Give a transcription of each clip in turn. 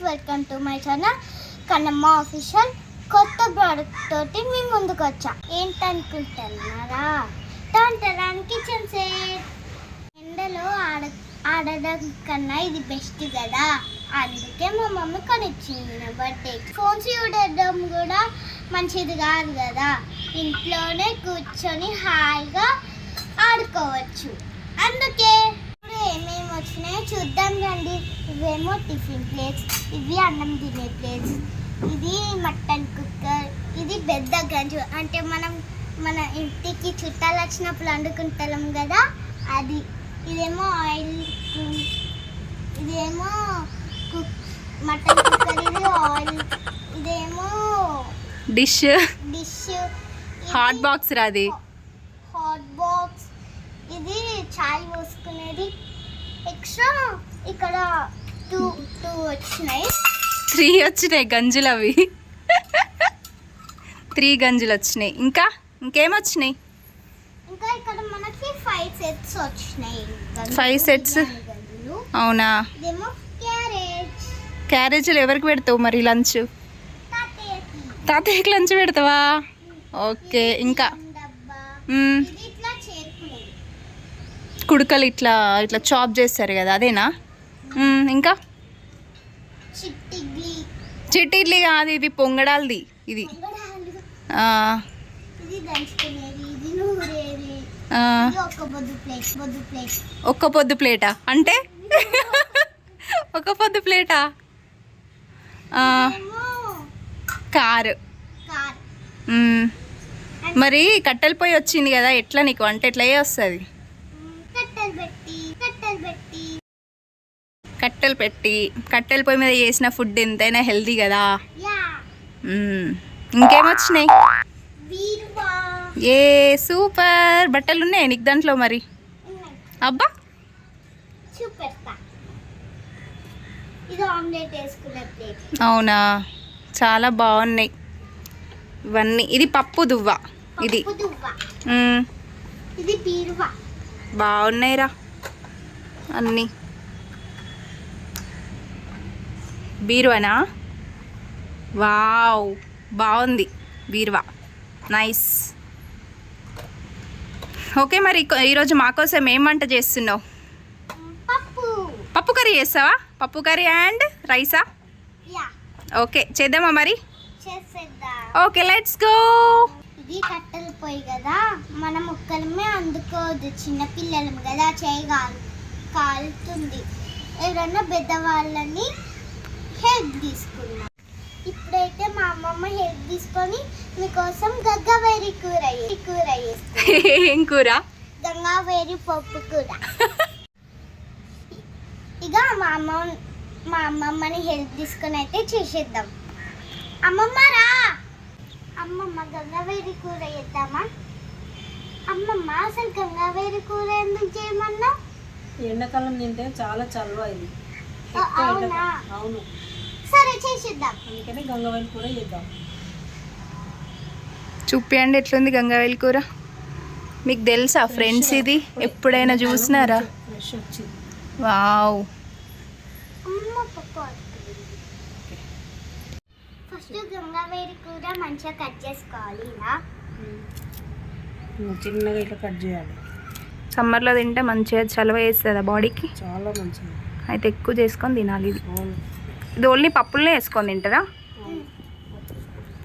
Welcome to my channel Kannamma official. కొత్త product తోటి మీ ముందుకు వచ్చా. ఏంటనుకుంటున్నారా? టాంటరాన్ కిచెన్ సెట్. ఎండలో ఆడడం కన్నా ఇది బెస్ట్ కదా, అందుకే మా మమ్మీ కొనిచ్చింది నా బర్త్డే. ఫోన్స్ చూడడం కూడా మంచిది కాదు కదా, ఇంట్లోనే కూర్చొని హాయిగా ఆడుకోవచ్చు. అందుకే ఏమేమి వచ్చినాయో చూద్దాం రండి. ఇవేమో టిఫిన్ ప్లేట్స్, ఇవి అన్నం తినే ప్లేట్స్, ఇది మటన్ కుక్కర్, ఇది పెద్ద గంజు అంటే మనం మన ఇంటికి చుట్టాలు వచ్చినప్పుడు వండుకుంటాం కదా అది. ఇదేమో ఆయిల్, ఇదేమో మటన్ కుక్కర్, ఇది ఆయిల్, ఇదేమో డిష్ హాట్ బాక్స్ రాది, హాట్ బాక్స్, ఇది చాయ్ పోసుకునేది. ఎక్స్ట్రా ఇక్కడ టూ వచ్చినాయి, 3 వచ్చినాయి గంజులు. అవి 3 గంజులు వచ్చినాయి. ఇంకేమొచ్చినాయి? ఇంకా ఇక్కడ మనకి 5 సెట్స్ వచ్చినాయి. 5 సెట్స్. అవునా? ఇదేమో క్యారేజ్. క్యారేజీలు ఎవరికి పెడతావు మరి లంచ్? తాతయ్యకి లంచ్ పెడతావా? ఓకే. ఇంకా కుడుకలు ఇట్లా ఇట్లా చాప్ చేస్తారు కదా, అదేనా? ఇంకా చిట్టిడ్లీ కాదు, ఇది పొంగడాలది. ఇది ఒక్క పొద్దు ప్లేటా? అంటే ఒక పొద్దు ప్లేటా? కారు. మరి కట్టెల పొయ్యి వచ్చింది కదా, ఎట్లా నీకు అంటే ఎట్లా వస్తుంది? కట్టెల పొయ్యి మీద చేసిన ఫుడ్ ఎంతైనా హెల్తీ కదా. ఇంకేమొచ్చినాయి? ఏ సూపర్. బట్టలు ఉన్నాయి నీకు దాంట్లో మరి? అబ్బా, అవునా? చాలా బాగున్నాయి ఇవన్నీ. ఇది పప్పు దువ్వ. ఇది బాగున్నాయిరా అన్నీ. బీరువానా? వావ్, బాగుంది బీరువా, నైస్. ఓకే, మరి ఈరోజు మా కోసం ఏం వంట చేస్తున్నావు? పప్పు కర్రీ చేస్తావా? పప్పు కర్రీ అండ్ రైసా? ఓకే, చేద్దామా మరి? Okay, let's go. ఇది కట్టెలు పోయి కదా, మనం ఒక్కరమే అందుకోదు, చిన్నపిల్లలం కదా, చేయి కాలుతుంది. ఎవరన్నా పెద్దవాళ్ళని హెల్ప్ తీసుకున్నాం. ఇప్పుడైతే మా అమ్మమ్మ హెల్ప్ తీసుకొని మీకోసం గంగావేరి కూర చేస్తుంది. ఏం కూర? గంగావేరి పప్పు కూర. ఇక మా అమ్మమ్మని హెల్ప్ తీసుకొని అయితే చేసేద్దాం. అమ్మమ్మ రా. అమ్మమ్మ గంగావేరి కూర చేద్దామా? అమ్మమ్మ అసలు గంగావేరి కూర ఎందుకు చేయమన్నా? ఎండాకాలం తింటే చాలా చల్వ ఇది. అవునా? అవును. సరే చేసేద్దాం. అందుకని గంగావేరి కూర చేద్దాం. చూపియండి ఎట్లుంది గంగావేలి కూర. మీకు తెలుసా ఫ్రెండ్స్, ఇది ఎప్పుడైనా చూసినారా? వావ్. ఫస్ట్ గంగావేరి కూర మంచిగా కట్ చేసుకోవాలి. ఇలా చిన్నగా ఇట్లా కట్ చేయాలి. సమ్మర్లో తింటే మంచిగా చలవ వేస్తుందా బాడీకి? చాలా మంచిది. అయితే ఎక్కువ చేసుకొని తినాలి. ఇది ఓన్లీ పప్పులనే వేసుకొని తింటారా?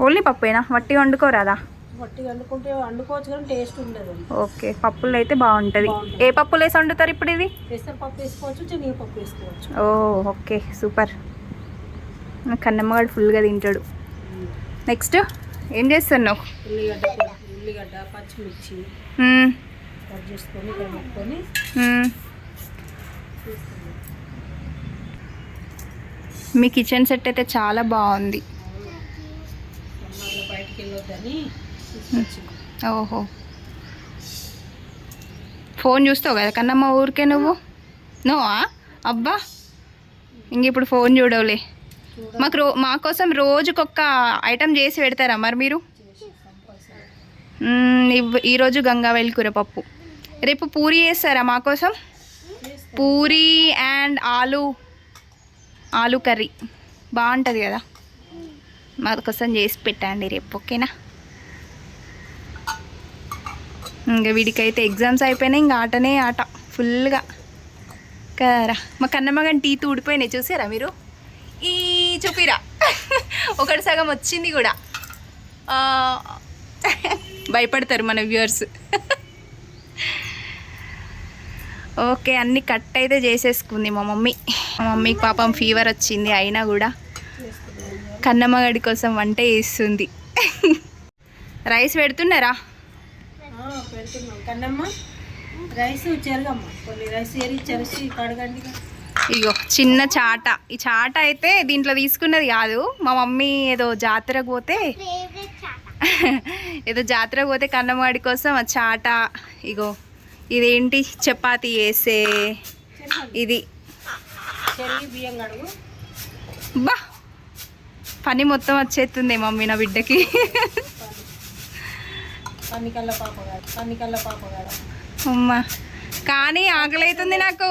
ఓన్లీ పప్పుేనా? వట్టి వండుకోరాదా? వట్టి వండుకుంటే వండుకోవచ్చు కానీ టేస్ట్ ఉండదు. ఓకే, పప్పులు అయితే బాగుంటుంది. ఏ పప్పులు వేసి వండుతారు ఇప్పుడు? ఇది పెసరపప్పు వేసుకోవచ్చు, శనగపప్పు వేసుకోవచ్చు. ఓ ఓకే, సూపర్. కన్నమ్మగాడు ఫుల్గా తింటాడు. నెక్స్ట్ ఏం చేస్తున్నావు? ఉల్లిగడ్డ పచ్చిమిర్చి కట్ చేసుకొని కలుపుకొని మీ కిచెన్ సెట్ అయితే చాలా బాగుంది. బయటికి వెళ్ళొద్దని. ఓహో, ఫోన్ చూస్తావు కదా కన్నమ్మ ఊరికే నువ్వా? అబ్బా, ఇంక ఇప్పుడు ఫోన్ చూడవులే. మా కోసం రోజుకొక్క ఐటెం చేసి పెడతారా మరి మీరు? ఈరోజు గంగావేలి కూర పప్పు, రేపు పూరి చేస్తారా మా కోసం? పూరి అండ్ ఆలు కర్రీ బాగుంటుంది కదా, మా కోసం చేసి పెట్టండి రేపు, ఓకేనా? ఇంకా వీడికైతే ఎగ్జామ్స్ అయిపోయినాయి, ఇంకా ఆటనే ఆట ఫుల్గా కదరా. మా కన్నమ్మగాని టీత్ ఊడిపోయినాయి, చూసారా మీరు? ఈ చూపిరా ఒకటి సగం వచ్చింది కూడా. భయపడతారు మన వ్యూవర్స్. ఓకే, అన్ని కట్ అయితే చేసేసుకుంది మా మమ్మీకి పాపం ఫీవర్ వచ్చింది, అయినా కూడా కన్నమ్మగడి కోసం వంట చేస్తుంది. రైస్ పెడుతున్నారా? పెడుతున్నాం. కన్నమ్మ రైస్ చెరగమ్మ, కొన్ని రైస్ చెరిచి కడగండి. ఇగో చిన్న చాట, ఈ చాట అయితే దీంట్లో తీసుకున్నది కాదు, మా మమ్మీ ఏదో జాతరకు పోతే కన్నమ్మగడి కోసం ఆ చాట. ఇగో ఇదేంటి, చపాతీ వేసే ఇది. బియ్యం కడుగు. బా పని మొత్తం వచ్చేస్తుంది మమ్మీ నా బిడ్డకి. పన్నికల్ల పాప అమ్మా, కానీ ఆకలి అవుతుంది నాకు.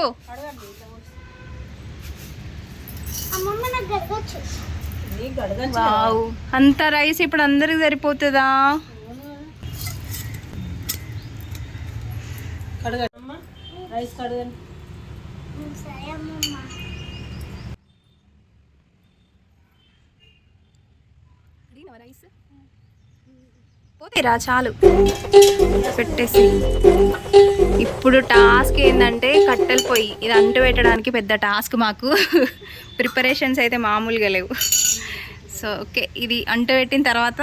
వావ్, అంత రైస్ ఇప్పుడు అందరికి సరిపోతుందా? కడగమ్మా, రైస్ కడగండి. పోతేరా చాలు పెట్టేసి. ఇప్పుడు టాస్క్ ఏంటంటే కట్టెలు పొయ్యి, ఇది అంటు పెట్టడానికి పెద్ద టాస్క్ మాకు. ప్రిపరేషన్స్ అయితే మామూలుగా లేవు. సో ఓకే, ఇది అంటు పెట్టిన తర్వాత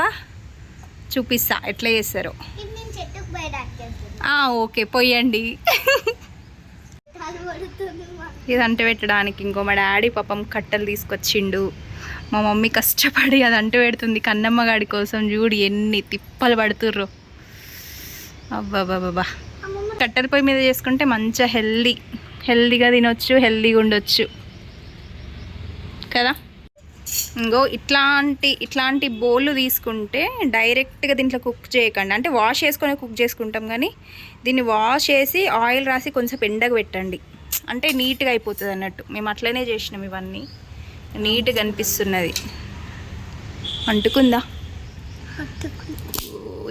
చూపిస్తా ఎట్లా చేస్తారో. ఓకే పొయ్యండి. ఇది అంటు పెట్టడానికి ఇంకో మా డాడీ పాపం కట్టెలు తీసుకొచ్చిండు. మా మమ్మీ కష్టపడి అది అంటు పెడుతుంది కన్నమ్మ గాడి కోసం. చూడు ఎన్ని తిప్పలు పడుతుర్రు. అబ్బాబాబా, కట్టెల పొయ్యి మీద చేసుకుంటే మంచిగా హెల్దీగా తినొచ్చు, హెల్దీగా ఉండొచ్చు కదా. ఇంకో ఇట్లాంటి బౌల్ తీసుకుంటే డైరెక్ట్గా దీంట్లో కుక్ చేయకండి, అంటే వాష్ చేసుకొని కుక్ చేసుకుంటాం, కానీ దీన్ని వాష్ చేసి ఆయిల్ రాసి కొంచెం ఎండకు పెట్టండి, అంటే నీట్గా అయిపోతుంది అన్నట్టు. మేము అట్లనే చేసినాం, ఇవన్నీ నీట్గా అనిపిస్తున్నది. అంటుకుందా?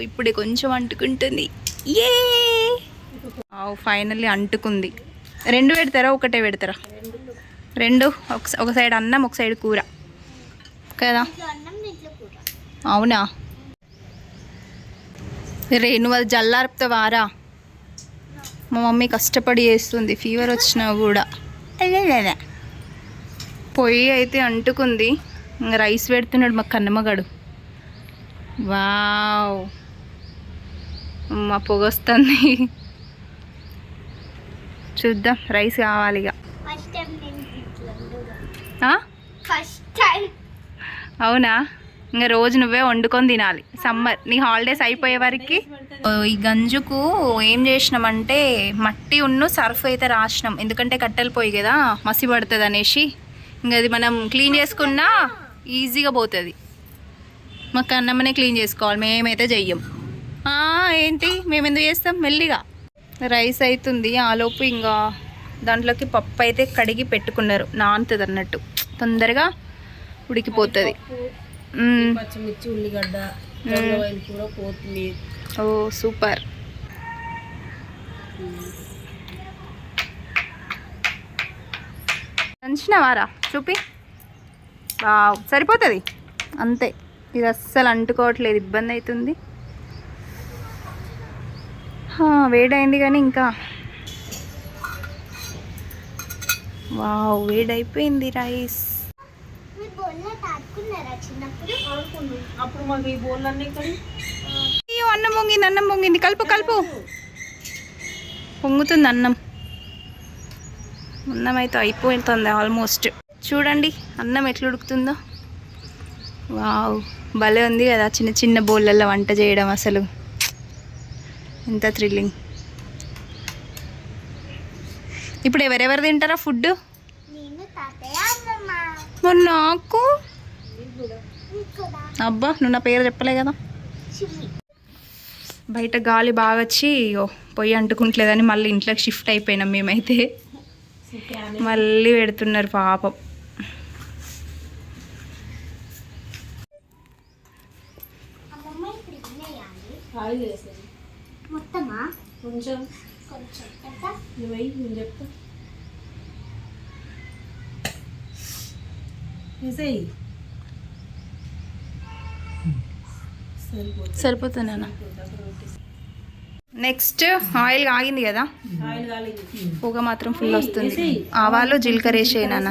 ఇప్పుడే కొంచెం అంటుకుంటుంది. ఏ ఫైనల్లీ అంటుకుంది. రెండు పెడతారా ఒకటే పెడతారా? రెండు, ఒక సైడ్ అన్నం ఒక సైడ్ కూర కదా. అవునా రే, నువ్వు అది జల్లారుపుతావారా? మా మమ్మీ కష్టపడి చేస్తుంది, ఫీవర్ వచ్చినా కూడా. పొయ్యి అయితే అంటుకుంది. ఇంకా రైస్ పెడుతున్నాడు మా కన్నమ్మగాడు. వావ్, మా పొగ వస్తుంది. చూద్దాం, రైస్ కావాలి ఇక. అవునా? ఇంకా రోజు నువ్వే వండుకొని తినాలి సమ్మర్, నీ హాలిడేస్ అయిపోయే వరకు. ఈ గంజుకు ఏం చేసినామంటే మట్టి ఉన్ను సర్ఫ్ అయితే రాసినాం, ఎందుకంటే కట్టెలు పోయి కదా మసి పడుతుంది అనేసి. ఇంకా అది మనం క్లీన్ చేసుకున్నా ఈజీగా పోతుంది. మా కన్నమ్మనే క్లీన్ చేసుకోవాలి, మేమైతే చెయ్యం. ఏంటి మేము ఎందుకు చేస్తాం? మెల్లిగా రైస్ అవుతుంది. ఆలోపు ఇంకా దాంట్లోకి పప్పు అయితే కడిగి పెట్టుకున్నారు, నానుతుంది అన్నట్టు, తొందరగా ఉడికిపోతుంది. పచ్చిమిర్చి, ఉల్లిగడ్డ, కూర, కొత్తిమీర. ఓ సూపర్. దంచినవారా? చూపి. సరిపోతుంది అంతే. ఇది అస్సలు అంటుకోవట్లేదు, ఇబ్బంది అవుతుంది. వేడైంది కానీ ఇంకా వేడైపోయింది రైస్. అన్నం పొంగింది, కలుపు. పొంగుతుంది అన్నం అయితే అయిపోతుంది ఆల్మోస్ట్. చూడండి అన్నం ఎట్లా ఉడుకుతుందో. వావ్, భలే ఉంది కదా చిన్న చిన్న బౌళ్ళల్లో వంట చేయడం, అసలు ఎంత థ్రిల్లింగ్. ఇప్పుడు ఎవరెవరు తింటారా ఫుడ్? మరి నాకు అబ్బా, నువ్వు నా పేరు చెప్పలే కదా. బయట గాలి బాగా వచ్చి పొయ్యి అంటుకుంటలేదని మళ్ళీ ఇంట్లోకి షిఫ్ట్ అయిపోయినాం మేమైతే. మళ్ళీ పెడుతున్నారు పాపం. ఆయిల్ వేసేది మొత్తమా? కొంచెం కొంచెం ఎంత? నువ్వు వెయ్యి, నేను చెప్తా. వేసేయి. సరిపోతుంది. సరిపోతుంది నాన్న. నెక్స్ట్ ఆయిల్ ఆగింది కదా, ఆయిల్ కాలేదు. పొగ మాత్రం ఫుల్ వస్తుంది. ఆవాలు జీలకర్ర వేసేయి నాన్న.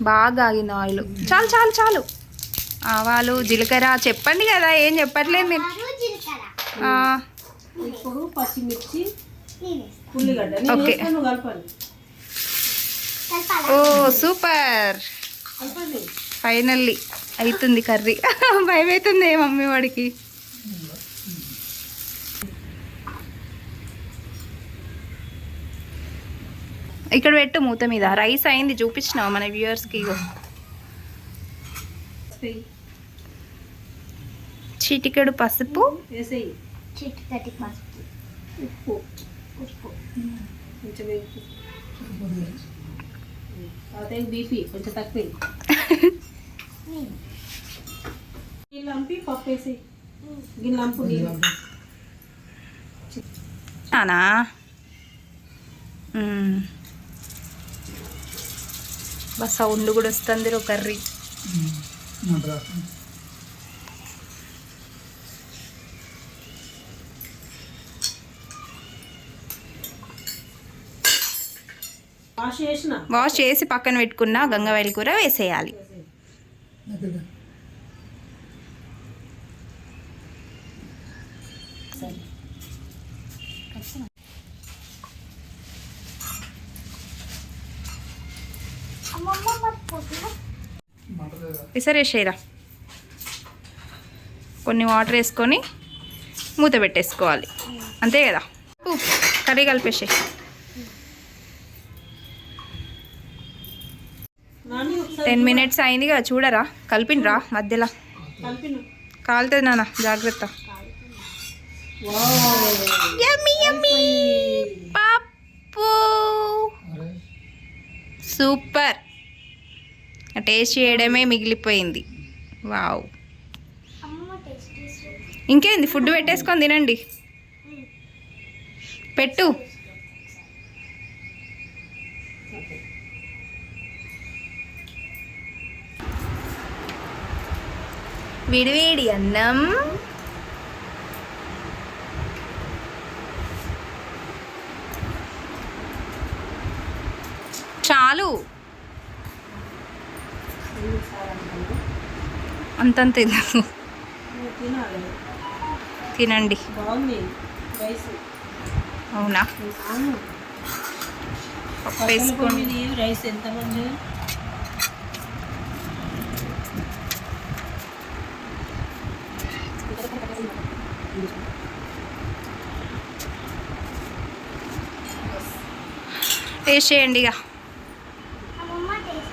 బాగా ఆగింది ఆయిల్. చాలు చాలు చాలు. ఆవాలు జీలకర్ర చెప్పండి కదా, ఏం చెప్పట్లేదు మీరు. ఆవాలు, జీలకర్ర. ఆ, ఇప్పుడు పచ్చిమిర్చి, నేను వేస్తా. ఉల్లిగడ్డ నేను ఓకే. వేస్తాను, నువ్వు కలపాలి. కలపాలా? ఓ సూపర్, కలపండి. ఫైనల్లీ అవుతుంది కర్రీ. భయం అవుతుంది మమ్మీ వాడికి. ఇక్కడ పెట్టు మూత మీద. రైస్ అయింది చూపించినావు మన వ్యూవర్స్కి. చిటికెడు పసుపు, వేసేయి. చిటికెడు పసుపు, ఉప్పు ఉప్పు. కొంచెం ఉప్పు. తర్వాత బీపీ కొంచెం తక్కువ. నీళ్ళు లంపి పప్పు వేసేయి. గిన్నె లంపు నీళ్ళు. నానా బస్ సౌండ్ కూడా వస్తుంది రో కర్రీ. వాష్ చేసిన. వాష్ చేసి పక్కన పెట్టుకున్న గంగవాయిల కూర వేసేయాలి. అమ్మమ్మ మర్చిపోతున్నా. విసరేసేరా. కొన్ని వాటర్ వేసుకొని మూత పెట్టేసుకోవాలి, అంతే కదా. కర్రీ కలిపేసే. నాని ఒకసారి 10 minutes అయింది కదా, చూడరా. కలిపినరా మధ్యలో. కలిపిన. కాలుతుంది నాన్న, జాగ్రత్త. యమ్మీ యమ్మీ పప్పు. సూపర్. టేస్ట్ చేయడమే మిగిలిపోయింది. వావ్. అమ్మమ్మ టేస్ట్ చేసి ఇంకేంది, ఫుడ్ పెట్టేసుకొని తినండి. పెట్టు. వేడివేడి అన్నం, చాలు. అంతంత నువ్వు తినాలి. తినండి. బాగుంది రైస్. అవునా, అవును. పప్పు వేసుకోండి. రైస్ ఎంత మంది. టేస్ట్ చేయండి ఇక. అమ్మమ్మ టేస్ట్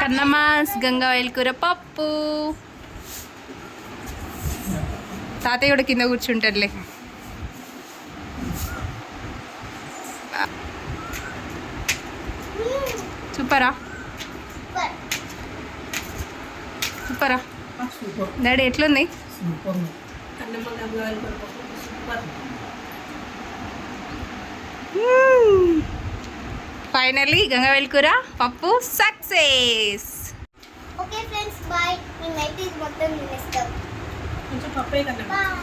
కన్నమాస్ గంగావాయిల కూర పప్పు. తాతయ్య కూడా కింద కూర్చుంటారులే. సూపరా సూపరా డాడీ, ఎట్లుంది? కన్నమ్మ గంగావాయిల కూర పప్పు సూపర్. ఫైనల్లీ గంగావాయిల కూర పప్పు సక్సెస్. Okay friends, bye. మేమైతే ఇది మొత్తం తినేస్తాం. కొంచెం పప్పే కన్నమ్మ. బాయ్.